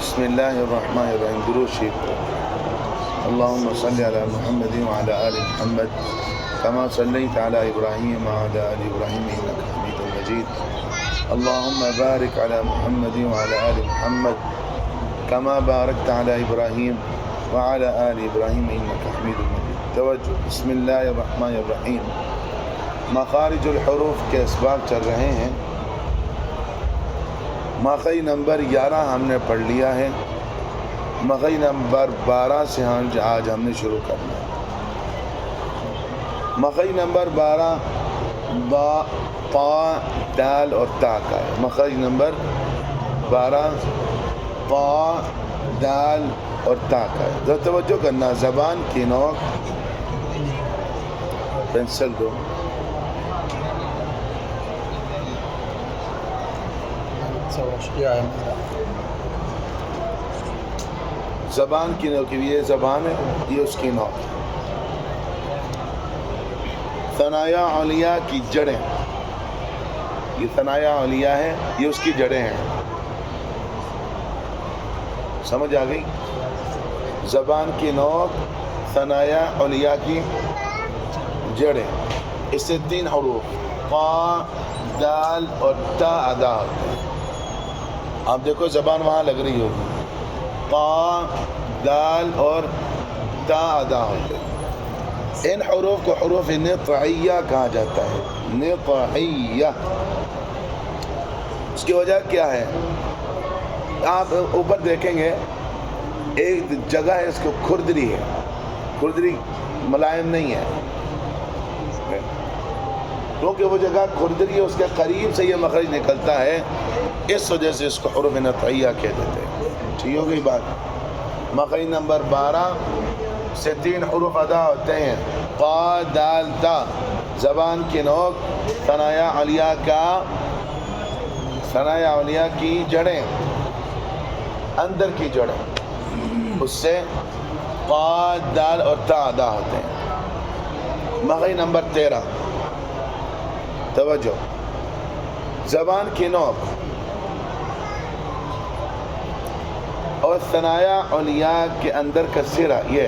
بسم اللہ الرحمن الرحیم درود شریف اللہم صلی علی محمد وعلی آل محمد کما صلیت علی ابراہیم وعلی آل ابراہیم انک حمید مجید اللہم بارک علی محمد وعلی آل محمد کما بارکت علی ابراہیم وعلی آل ابراہیم انک حمید مجید۔ توجہ، بسم اللہ الرحمن الرحیم۔ مخارج الحروف کے اسباق چل رہے ہیں۔ مخرج نمبر 11 ہم نے پڑھ لیا ہے، مخرج نمبر 12 سے آج ہم نے شروع کرنا ہے۔ مخرج نمبر 12 با، طا، دال اور تا کا ہے۔ مخرج نمبر 12 طا، دال اور تا کا ہے۔ ذرا توجہ کرنا، زبان کی نوک، پینسل دو، زبان کی نوک، یہ زبان ہے، یہ اس کی نوک ہے۔ ثنایا علیہ کی جڑیں، یہ ثنایا علیہ ہے، یہ اس کی جڑیں ہیں۔ سمجھ آ گئی؟ زبان کی نوک، ثنایا علیہ کی جڑیں، اس سے 3 حروف قا، دال اور تا ادا ہوتے ہیں۔ آپ دیکھو زبان وہاں لگ رہی ہوگی، قا، دال اور تا ادا ہوتے ہیں۔ ان حروف کو حروف نطعیہ کہا جاتا ہے، نطعیہ۔ اس کی وجہ کیا ہے؟ آپ اوپر دیکھیں گے ایک جگہ ہے، اس کو کھردری ہے، کھردری ملائم نہیں ہے، کیونکہ وہ جگہ کھردری ہے، اس کے قریب سے یہ مخرج نکلتا ہے، اس وجہ سے اس کو حروف نطعیہ کہہ دیتے ہیں۔ ٹھیک ہو گئی بات؟ مخرج نمبر 12 سے 3 حروف ادا ہوتے ہیں، قا، دال، تا۔ زبان کی نوک، ثنایا علیہ کا، ثنایا علیہ کی جڑیں، اندر کی جڑیں، اس سے قا، دال اور تا ادا ہوتے ہیں۔ مخرج نمبر 13، توجہ، زبان کی نوک اور ثنایا علیہ کے اندر کا سرہ، یہ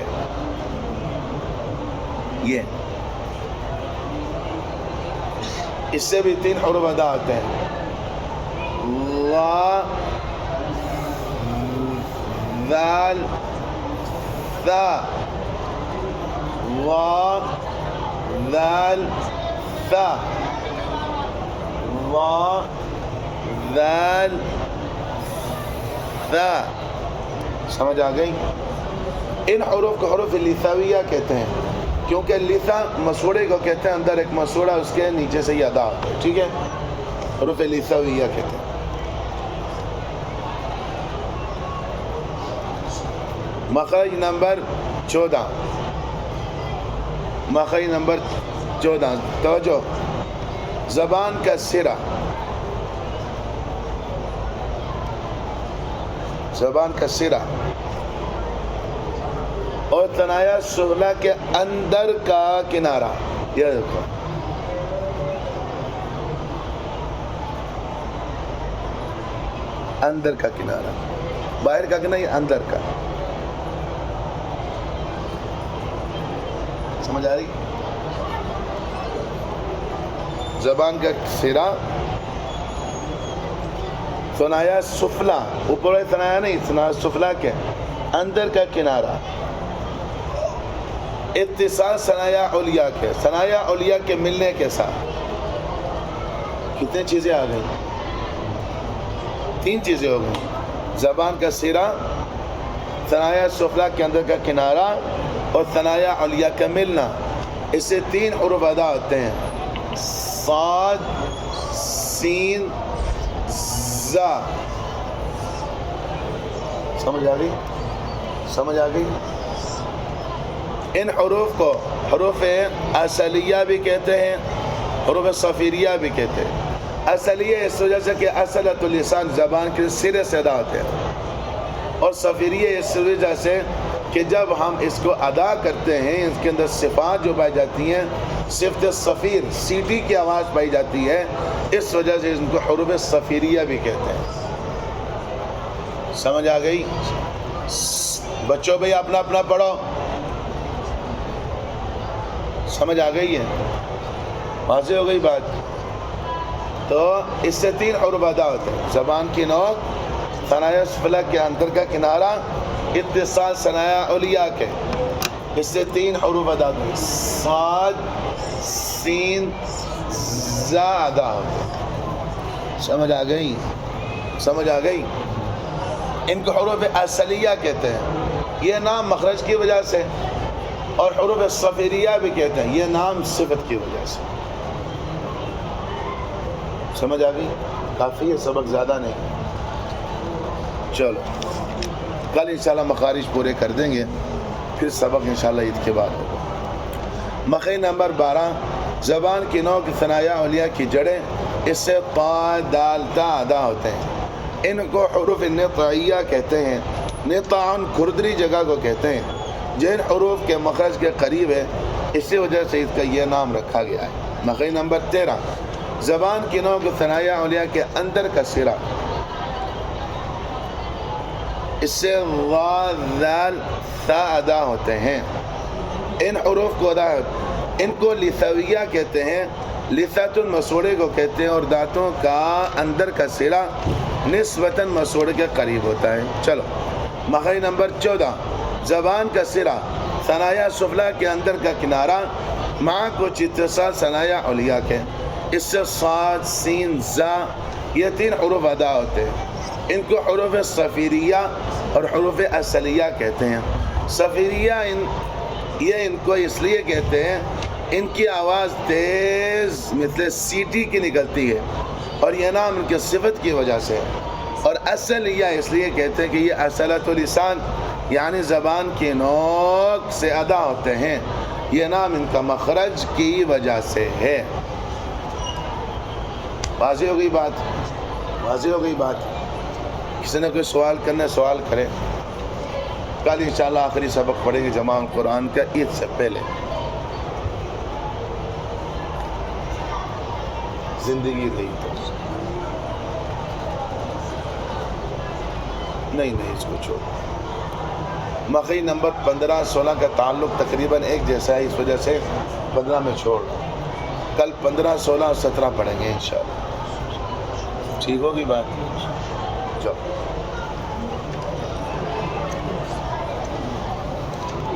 اس سے بھی 3 حروف ادا ہوتے ہیں، لا، ذال، ثا، لا، ذال، ثا، لا، ذال، ثا۔ سمجھ آ گئی؟ ان حروف کو حروف لثویہ کہتے ہیں، کیونکہ لثہ مسوڑے کو کہتے ہیں، اندر ایک مسوڑا اس کے نیچے سے یہ ادا ہوتا ہے۔ ٹھیک ہے، حروف لثویہ کہتے ہیں۔ مخرج نمبر 14، مخرج نمبر 14، توجہ، زبان کا سرہ، زبان کا سرہ اور ثنایا سفلی کے اندر کا کنارہ، یہ دیکھو، اندر کا کنارہ، باہر کا کنارہ، یہ اندر کا۔ سمجھ آ رہی؟ زبان کا سرہ، ثنایا سفلی، اوپر ثنایا نہیں، ثنایا سفلی کے اندر کا کنارہ، اتصال ثنایا علیہ کے، ثنایا علیہ کے ملنے کے ساتھ کتنے چیزیں آ گئیں؟ 3 چیزیں ہو گئیں، زبان کا سرہ، ثنایا سفلی کے اندر کا کنارہ اور ثنایا علیہ کا ملنا، اس سے 3 حروف ادا ہوتے ہیں، صاد، سین، زا۔ سمجھ آ گئی؟ سمجھ آ گئی؟ ان حروف کو حروف اصلیہ بھی کہتے ہیں، حروف صفیریہ بھی کہتے ہیں۔ اصلیہ اس وجہ سے کہ اصلۃ اللسان، زبان کے سرے سے ادا ہوتے ہیں، اور صفیریہ اس وجہ سے کہ جب ہم اس کو ادا کرتے ہیں، اس کے اندر صفات جو پائی جاتی ہیں، صفت صفیر، سیٹی کی آواز پائی جاتی ہے، اس وجہ سے ان کو حروف صفیریہ بھی کہتے ہیں۔ سمجھ آ گئی؟ بچوں بھائی اپنا اپنا پڑھو، سمجھ آ گئی ہے؟ واضح ہو گئی بات؟ تو اس سے 3 حروف ادا ہوتے ہیں، زبان کی نوک، ثنایا سفلی کے اندر کا کنارہ، اتصال ثنایا علیاء کے، اس سے 3 حروف ادا ہوتے ہیں، صاد سین زا ادا ہوتے ہیں۔ سمجھ آ گئی؟ سمجھ آ گئی؟ ان کو حروف اصلیہ کہتے ہیں، یہ نام مخرج کی وجہ سے، اور حروف صفیریہ بھی کہتے ہیں، یہ نام صفت کی وجہ سے۔ سمجھ آ گئی؟ کافی ہے، سبق زیادہ نہیں۔ چلو کل انشاءاللہ مخارج پورے کر دیں گے، پھر سبق انشاءاللہ عید کے بعد ہوگا۔ مخرج نمبر 12، زبان کی نوک ثنایا علیاء کی جڑیں، اس سے طا دال تا ادا ہوتے ہیں، ان کو حروف نطعیہ کہتے ہیں۔ نطعن کھردری جگہ کو کہتے ہیں، جن حروف کے مخرج کے قریب ہے، اسی وجہ سے اس کا یہ نام رکھا گیا ہے۔ مخرج نمبر 13، زبان کی نوک ثنایا علیاء کے اندر کا سرا، اس سے وا ذال تا ادا ہوتے ہیں، ان حروف کو ان کو لثویہ کہتے ہیں، لثۃ مسوڑے کو کہتے ہیں، اور دانتوں کا اندر کا سرا نسبتاً مسوڑے کے قریب ہوتا ہے۔ چلو مخرج نمبر 14، زبان کا سرا ثنایا سفلی کے اندر کا کنارہ، مع کچھ اتصال ثنایا علیاء کے، اس سے صاد سین زا، یہ 3 حروف ادا ہوتے ہیں، ان کو حروف صفیریہ اور حروف اصلیہ کہتے ہیں۔ صفیریہ یہ ان کو اس لیے کہتے ہیں، ان کی آواز تیز مثل سیٹی کی نکلتی ہے، اور یہ نام ان کے صفت کی وجہ سے ہے۔ اور اصلیہ اس لیے کہتے ہیں کہ یہ اصلۃ اللسان، یعنی زبان کی نوک سے ادا ہوتے ہیں، یہ نام ان کا مخرج کی وجہ سے ہے۔ واضح ہو گئی بات؟ واضح ہو گئی بات؟ کسی نے کوئی سوال کرنا ہے سوال کرے، کل انشاءاللہ آخری سبق پڑھیں گے جمع القرآن کا عید سے پہلے۔ زندگی رہی تو نہیں اس کو چھوڑ۔ مخرج نمبر 15 16 کا تعلق تقریباً ایک جیسا ہے، اس وجہ سے 15 میں چھوڑ رہا ہوں، کل 15 16 اور 17 پڑھیں گے انشاءاللہ۔ ٹھیک ہوگی بات؟